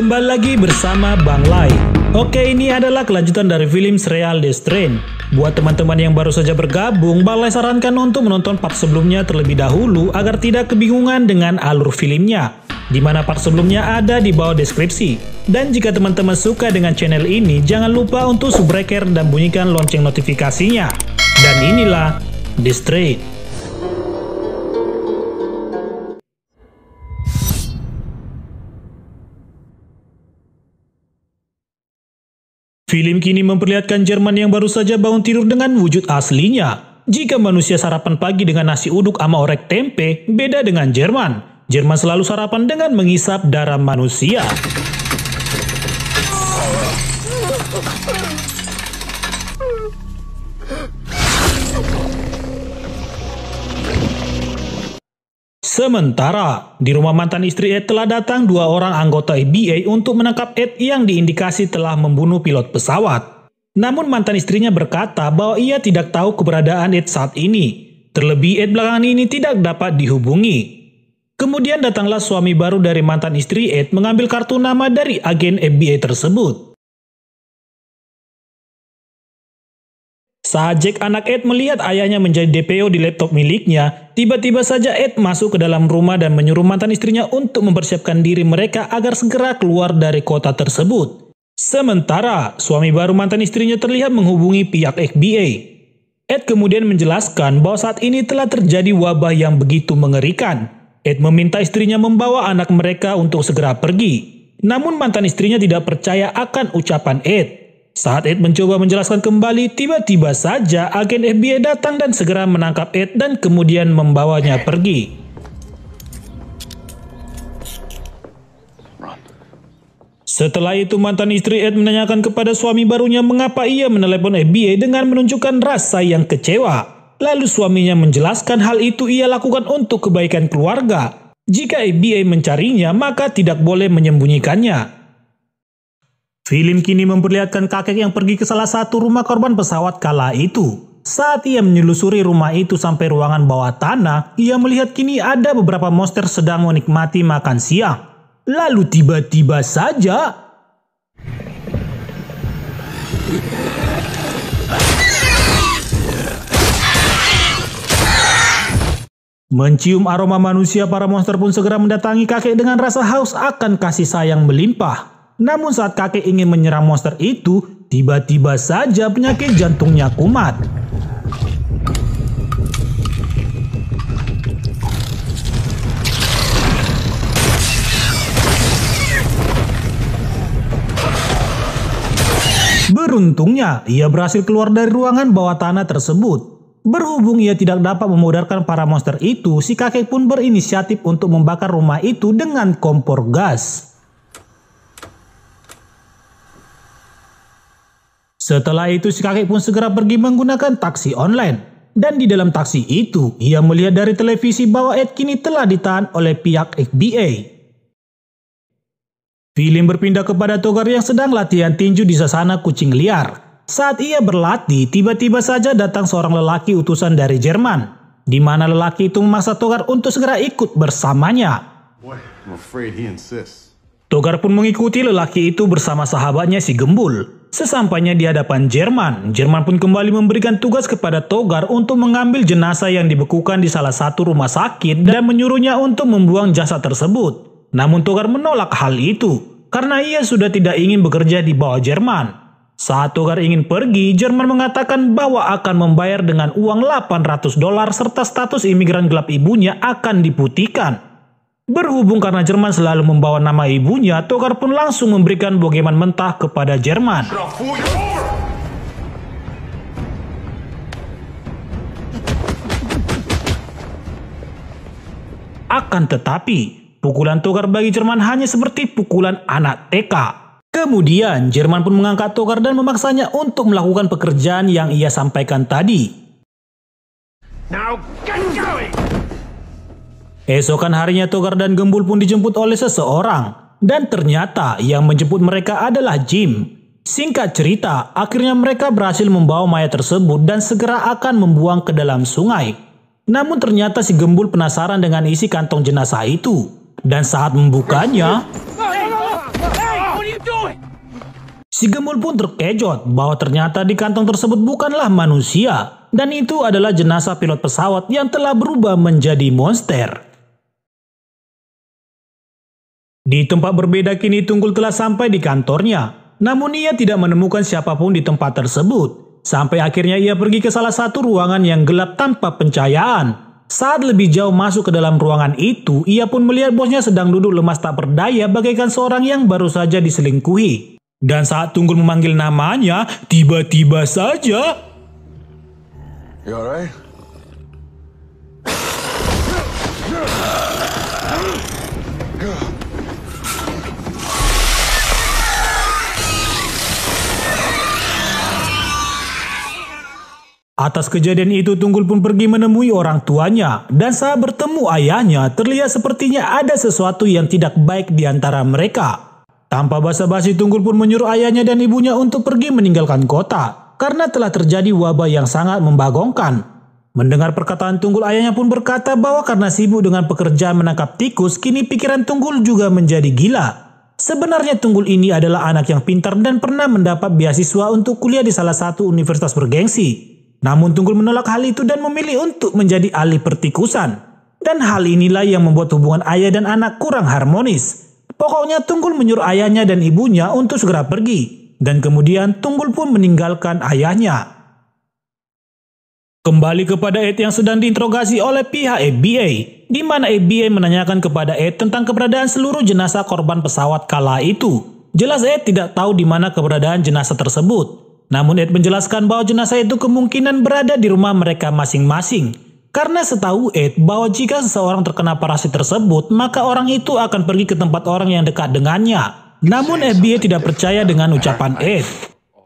Kembali lagi bersama Bang Lai. Oke, ini adalah kelanjutan dari film serial The Strain. Buat teman-teman yang baru saja bergabung, Bang Lai sarankan untuk menonton part sebelumnya terlebih dahulu agar tidak kebingungan dengan alur filmnya, di mana part sebelumnya ada di bawah deskripsi. Dan jika teman-teman suka dengan channel ini, jangan lupa untuk subrek dan bunyikan lonceng notifikasinya. Dan inilah The Strain. Film kini memperlihatkan Jerman yang baru saja bangun tidur dengan wujud aslinya. Jika manusia sarapan pagi dengan nasi uduk sama orek tempe, beda dengan Jerman. Jerman selalu sarapan dengan menghisap darah manusia. Sementara, di rumah mantan istri Ed telah datang dua orang anggota FBI untuk menangkap Ed yang diindikasi telah membunuh pilot pesawat. Namun mantan istrinya berkata bahwa ia tidak tahu keberadaan Ed saat ini. Terlebih Ed belakangan ini tidak dapat dihubungi. Kemudian datanglah suami baru dari mantan istri Ed mengambil kartu nama dari agen FBI tersebut. Saat Jack anak Ed melihat ayahnya menjadi DPO di laptop miliknya, tiba-tiba saja Ed masuk ke dalam rumah dan menyuruh mantan istrinya untuk mempersiapkan diri mereka agar segera keluar dari kota tersebut. Sementara, suami baru mantan istrinya terlihat menghubungi pihak FBI. Ed kemudian menjelaskan bahwa saat ini telah terjadi wabah yang begitu mengerikan. Ed meminta istrinya membawa anak mereka untuk segera pergi. Namun mantan istrinya tidak percaya akan ucapan Ed. Saat Ed mencoba menjelaskan kembali, tiba-tiba saja agen FBI datang dan segera menangkap Ed dan kemudian membawanya pergi. Setelah itu mantan istri Ed menanyakan kepada suami barunya mengapa ia menelepon FBI dengan menunjukkan rasa yang kecewa. Lalu suaminya menjelaskan hal itu ia lakukan untuk kebaikan keluarga. Jika FBI mencarinya, maka tidak boleh menyembunyikannya. Film kini memperlihatkan kakek yang pergi ke salah satu rumah korban pesawat kala itu. Saat ia menyelusuri rumah itu sampai ruangan bawah tanah, ia melihat kini ada beberapa monster sedang menikmati makan siang. Lalu tiba-tiba saja mencium aroma manusia, para monster pun segera mendatangi kakek dengan rasa haus akan kasih sayang melimpah. Namun saat kakek ingin menyerang monster itu, tiba-tiba saja penyakit jantungnya kumat. Beruntungnya, ia berhasil keluar dari ruangan bawah tanah tersebut. Berhubung ia tidak dapat memudarkan para monster itu, si kakek pun berinisiatif untuk membakar rumah itu dengan kompor gas. Setelah itu si kakek pun segera pergi menggunakan taksi online. Dan di dalam taksi itu, ia melihat dari televisi bahwa Ed kini telah ditahan oleh pihak FBI. Film berpindah kepada Togar yang sedang latihan tinju di sasana kucing liar. Saat ia berlatih, tiba-tiba saja datang seorang lelaki utusan dari Jerman, di mana lelaki itu memaksa Togar untuk segera ikut bersamanya. Togar pun mengikuti lelaki itu bersama sahabatnya si Gembul. Sesampainya di hadapan Jerman, Jerman pun kembali memberikan tugas kepada Togar untuk mengambil jenazah yang dibekukan di salah satu rumah sakit dan menyuruhnya untuk membuang jasad tersebut. Namun Togar menolak hal itu, karena ia sudah tidak ingin bekerja di bawah Jerman. Saat Togar ingin pergi, Jerman mengatakan bahwa akan membayar dengan uang $800 serta status imigran gelap ibunya akan diputihkan. Berhubung karena Jerman selalu membawa nama ibunya, Togar pun langsung memberikan bogeman mentah kepada Jerman. Akan tetapi, pukulan Togar bagi Jerman hanya seperti pukulan anak TK. Kemudian, Jerman pun mengangkat Togar dan memaksanya untuk melakukan pekerjaan yang ia sampaikan tadi. Now get going! Esokan harinya Togar dan Gembul pun dijemput oleh seseorang. Dan ternyata yang menjemput mereka adalah Jim. Singkat cerita, akhirnya mereka berhasil membawa mayat tersebut dan segera akan membuang ke dalam sungai. Namun ternyata si Gembul penasaran dengan isi kantong jenazah itu. Dan saat membukanya, Si Gembul pun terkejut bahwa ternyata di kantong tersebut bukanlah manusia, dan itu adalah jenazah pilot pesawat yang telah berubah menjadi monster. Di tempat berbeda kini Tunggul telah sampai di kantornya, namun ia tidak menemukan siapapun di tempat tersebut, sampai akhirnya ia pergi ke salah satu ruangan yang gelap tanpa pencahayaan. Saat lebih jauh masuk ke dalam ruangan itu, ia pun melihat bosnya sedang duduk lemas tak berdaya bagaikan seorang yang baru saja diselingkuhi. Dan saat Tunggul memanggil namanya, tiba-tiba saja... You alright? Atas kejadian itu Tunggul pun pergi menemui orang tuanya, dan saat bertemu ayahnya terlihat sepertinya ada sesuatu yang tidak baik di antara mereka. Tanpa basa-basi Tunggul pun menyuruh ayahnya dan ibunya untuk pergi meninggalkan kota, karena telah terjadi wabah yang sangat membagongkan. Mendengar perkataan Tunggul, ayahnya pun berkata bahwa karena sibuk dengan pekerjaan menangkap tikus, kini pikiran Tunggul juga menjadi gila. Sebenarnya Tunggul ini adalah anak yang pintar dan pernah mendapat beasiswa untuk kuliah di salah satu universitas bergengsi. Namun Tunggul menolak hal itu dan memilih untuk menjadi ahli pertikusan. Dan hal inilah yang membuat hubungan ayah dan anak kurang harmonis. Pokoknya Tunggul menyuruh ayahnya dan ibunya untuk segera pergi. Dan kemudian Tunggul pun meninggalkan ayahnya. Kembali kepada Ed yang sedang diinterogasi oleh pihak FBI. Di mana FBI menanyakan kepada Ed tentang keberadaan seluruh jenazah korban pesawat kala itu. Jelas Ed tidak tahu di mana keberadaan jenazah tersebut. Namun Ed menjelaskan bahwa jenazah itu kemungkinan berada di rumah mereka masing-masing. Karena setahu Ed bahwa jika seseorang terkena parasit tersebut, maka orang itu akan pergi ke tempat orang yang dekat dengannya. Namun FBI tidak percaya dengan ucapan Ed.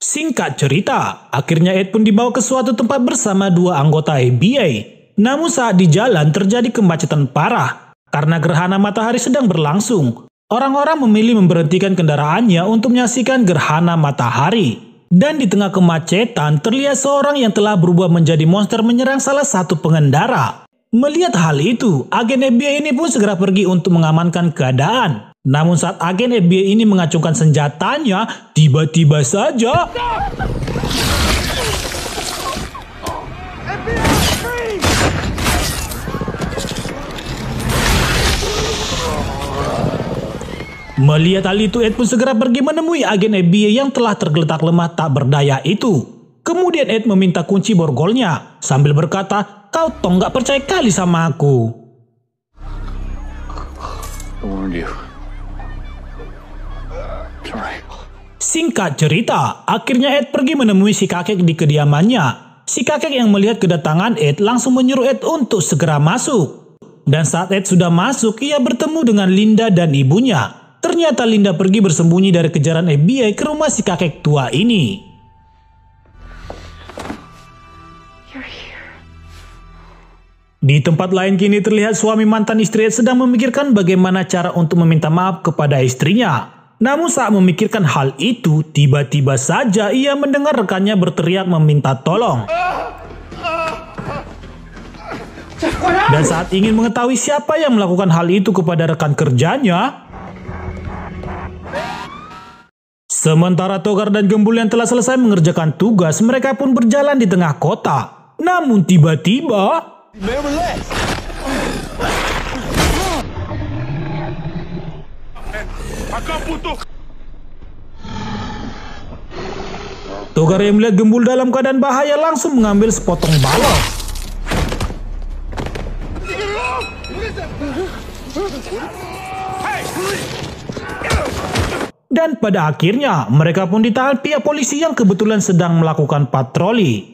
Singkat cerita, akhirnya Ed pun dibawa ke suatu tempat bersama dua anggota FBI. Namun saat di jalan terjadi kemacetan parah. Karena gerhana matahari sedang berlangsung. Orang-orang memilih memberhentikan kendaraannya untuk menyaksikan gerhana matahari. Dan di tengah kemacetan terlihat seorang yang telah berubah menjadi monster menyerang salah satu pengendara. Melihat hal itu, agen FBI ini pun segera pergi untuk mengamankan keadaan. Namun saat agen FBI ini mengacungkan senjatanya, tiba-tiba saja... Melihat hal itu, Ed pun segera pergi menemui agen FBI yang telah tergeletak lemah tak berdaya itu. Kemudian Ed meminta kunci borgolnya sambil berkata, "Kau toh nggak percaya kali sama aku." Singkat cerita, akhirnya Ed pergi menemui si kakek di kediamannya. Si kakek yang melihat kedatangan Ed langsung menyuruh Ed untuk segera masuk. Dan saat Ed sudah masuk, ia bertemu dengan Linda dan ibunya. Ternyata Linda pergi bersembunyi dari kejaran FBI ke rumah si kakek tua ini. Di tempat lain kini terlihat suami mantan istri Ed sedang memikirkan bagaimana cara untuk meminta maaf kepada istrinya. Namun saat memikirkan hal itu, tiba-tiba saja ia mendengar rekannya berteriak meminta tolong. Dan saat ingin mengetahui siapa yang melakukan hal itu kepada rekan kerjanya, sementara Togar dan Gembul yang telah selesai mengerjakan tugas, mereka pun berjalan di tengah kota. Namun tiba-tiba... Togar yang melihat Gembul dalam keadaan bahaya langsung mengambil sepotong balok. Dan pada akhirnya mereka pun ditahan pihak polisi yang kebetulan sedang melakukan patroli.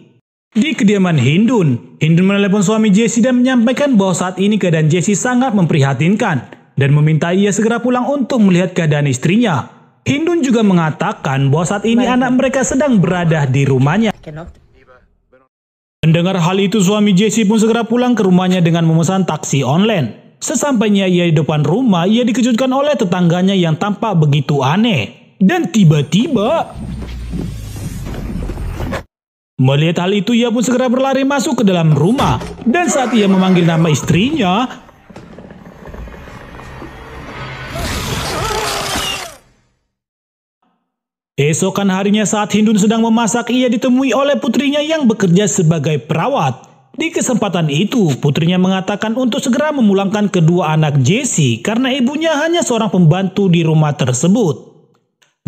Di kediaman Hindun menelepon suami Jessie dan menyampaikan bahwa saat ini keadaan Jessie sangat memprihatinkan dan meminta ia segera pulang untuk melihat keadaan istrinya. Hindun juga mengatakan bahwa saat ini anak mereka sedang berada di rumahnya. Mendengar hal itu, suami Jessie pun segera pulang ke rumahnya dengan memesan taksi online. Sesampainya ia di depan rumah, ia dikejutkan oleh tetangganya yang tampak begitu aneh. Dan tiba-tiba... melihat hal itu, ia pun segera berlari masuk ke dalam rumah. Dan saat ia memanggil nama istrinya... Esokan harinya saat Hindun sedang memasak, ia ditemui oleh putrinya yang bekerja sebagai perawat. Di kesempatan itu, putrinya mengatakan untuk segera memulangkan kedua anak Jesse karena ibunya hanya seorang pembantu di rumah tersebut.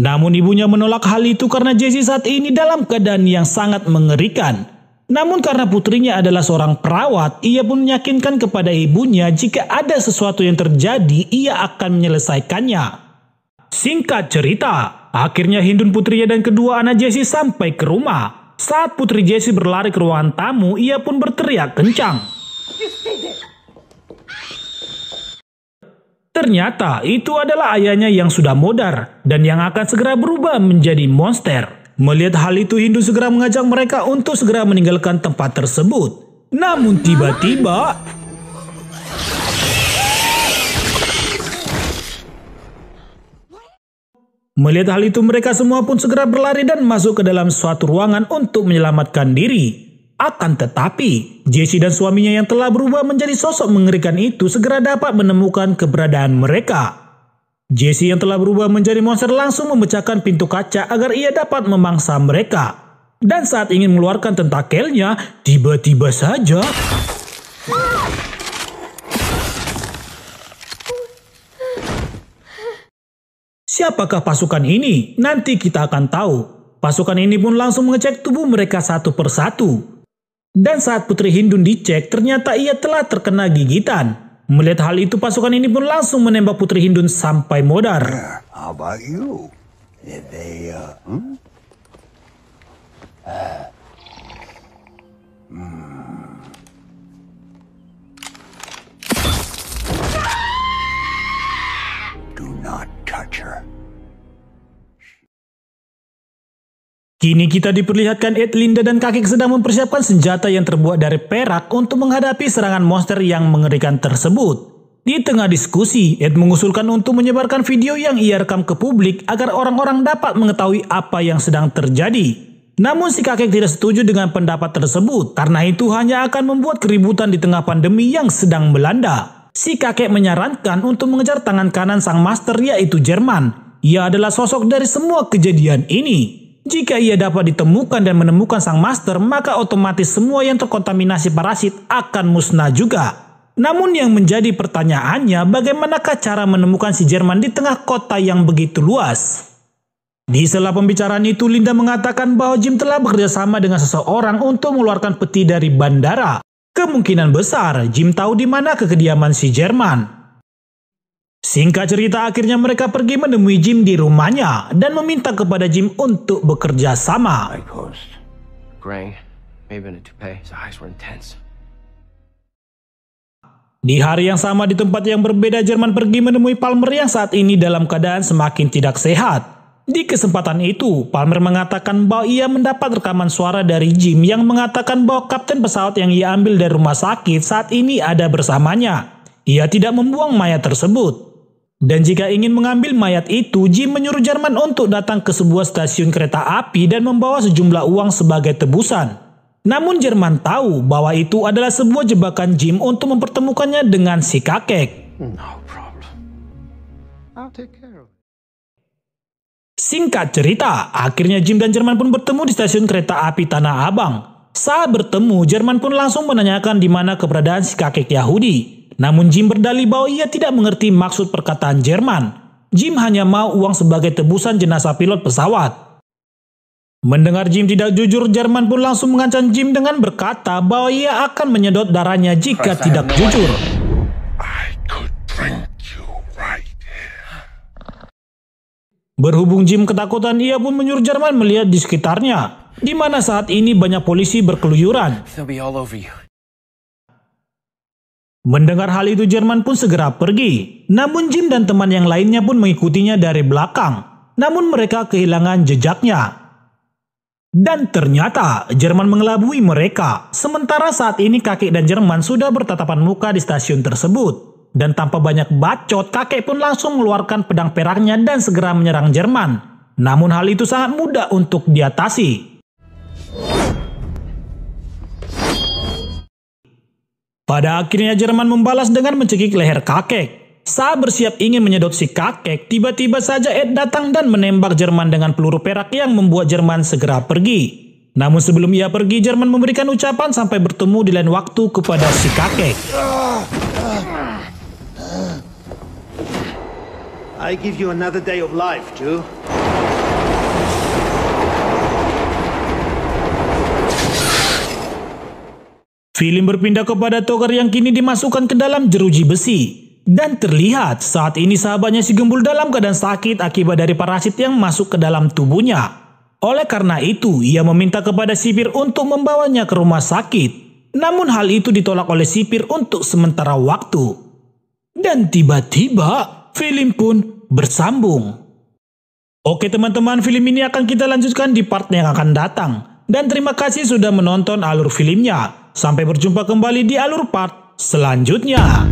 Namun ibunya menolak hal itu karena Jesse saat ini dalam keadaan yang sangat mengerikan. Namun karena putrinya adalah seorang perawat, ia pun meyakinkan kepada ibunya jika ada sesuatu yang terjadi, ia akan menyelesaikannya. Singkat cerita, akhirnya Hindun putrinya dan kedua anak Jesse sampai ke rumah. Saat putri Jesse berlari ke ruangan tamu, ia pun berteriak kencang. Ternyata itu adalah ayahnya yang sudah modar dan yang akan segera berubah menjadi monster. Melihat hal itu, Hindu segera mengajak mereka untuk segera meninggalkan tempat tersebut. Namun tiba-tiba melihat hal itu, mereka semua pun segera berlari dan masuk ke dalam suatu ruangan untuk menyelamatkan diri. Akan tetapi, Jesse dan suaminya yang telah berubah menjadi sosok mengerikan itu segera dapat menemukan keberadaan mereka. Jesse yang telah berubah menjadi monster langsung memecahkan pintu kaca agar ia dapat memangsa mereka. Dan saat ingin mengeluarkan tentakelnya, tiba-tiba saja siapakah pasukan ini? Nanti kita akan tahu. Pasukan ini pun langsung mengecek tubuh mereka satu persatu. Dan saat Putri Hindun dicek, ternyata ia telah terkena gigitan. Melihat hal itu, pasukan ini pun langsung menembak Putri Hindun sampai modar. How about you? Do not touch her. Kini kita diperlihatkan Linda dan kakek sedang mempersiapkan senjata yang terbuat dari perak untuk menghadapi serangan monster yang mengerikan tersebut. Di tengah diskusi, Ed mengusulkan untuk menyebarkan video yang ia rekam ke publik agar orang-orang dapat mengetahui apa yang sedang terjadi. Namun si kakek tidak setuju dengan pendapat tersebut karena itu hanya akan membuat keributan di tengah pandemi yang sedang melanda. Si kakek menyarankan untuk mengejar tangan kanan sang master, yaitu Jerman. Ia adalah sosok dari semua kejadian ini. Jika ia dapat ditemukan dan menemukan sang master, maka otomatis semua yang terkontaminasi parasit akan musnah juga. Namun yang menjadi pertanyaannya, bagaimanakah cara menemukan si Jerman di tengah kota yang begitu luas? Di sela pembicaraan itu, Linda mengatakan bahwa Jim telah bekerja sama dengan seseorang untuk mengeluarkan peti dari bandara. Kemungkinan besar Jim tahu di mana kekediaman si Jerman. Singkat cerita, akhirnya mereka pergi menemui Jim di rumahnya dan meminta kepada Jim untuk bekerja sama. Di hari yang sama di tempat yang berbeda, Jerman pergi menemui Palmer yang saat ini dalam keadaan semakin tidak sehat. Di kesempatan itu, Palmer mengatakan bahwa ia mendapat rekaman suara dari Jim yang mengatakan bahwa kapten pesawat yang ia ambil dari rumah sakit saat ini ada bersamanya. Ia tidak membuang mayat tersebut. Dan jika ingin mengambil mayat itu, Jim menyuruh Jerman untuk datang ke sebuah stasiun kereta api dan membawa sejumlah uang sebagai tebusan. Namun Jerman tahu bahwa itu adalah sebuah jebakan Jim untuk mempertemukannya dengan si kakek. No problem. I'll take care of it. Singkat cerita, akhirnya Jim dan Jerman pun bertemu di stasiun kereta api Tanah Abang. Saat bertemu, Jerman pun langsung menanyakan di mana keberadaan si kakek Yahudi. Namun Jim berdalih bahwa ia tidak mengerti maksud perkataan Jerman. Jim hanya mau uang sebagai tebusan jenazah pilot pesawat. Mendengar Jim tidak jujur, Jerman pun langsung mengancam Jim dengan berkata bahwa ia akan menyedot darahnya jika tidak jujur. Berhubung Jim ketakutan, ia pun menyuruh Jerman melihat di sekitarnya, di mana saat ini banyak polisi berkeluyuran. Mendengar hal itu, Jerman pun segera pergi. Namun Jim dan teman yang lainnya pun mengikutinya dari belakang. Namun mereka kehilangan jejaknya. Dan ternyata Jerman mengelabui mereka. Sementara saat ini kakek dan Jerman sudah bertatapan muka di stasiun tersebut. Dan tanpa banyak bacot, kakek pun langsung mengeluarkan pedang peraknya dan segera menyerang Jerman. Namun hal itu sangat mudah untuk diatasi. Pada akhirnya Jerman membalas dengan mencekik leher kakek. Saat bersiap ingin menyedot si kakek, tiba-tiba saja Ed datang dan menembak Jerman dengan peluru perak yang membuat Jerman segera pergi. Namun sebelum ia pergi, Jerman memberikan ucapan sampai bertemu di lain waktu kepada si kakek. I give you another day of life, too. Film berpindah kepada Togger yang kini dimasukkan ke dalam jeruji besi. Dan terlihat saat ini sahabatnya si Gembul dalam keadaan sakit akibat dari parasit yang masuk ke dalam tubuhnya. Oleh karena itu, ia meminta kepada sipir untuk membawanya ke rumah sakit. Namun hal itu ditolak oleh sipir untuk sementara waktu. Dan tiba-tiba, film pun bersambung. Oke teman-teman, film ini akan kita lanjutkan di part yang akan datang. Dan terima kasih sudah menonton alur filmnya. Sampai berjumpa kembali di alur part selanjutnya.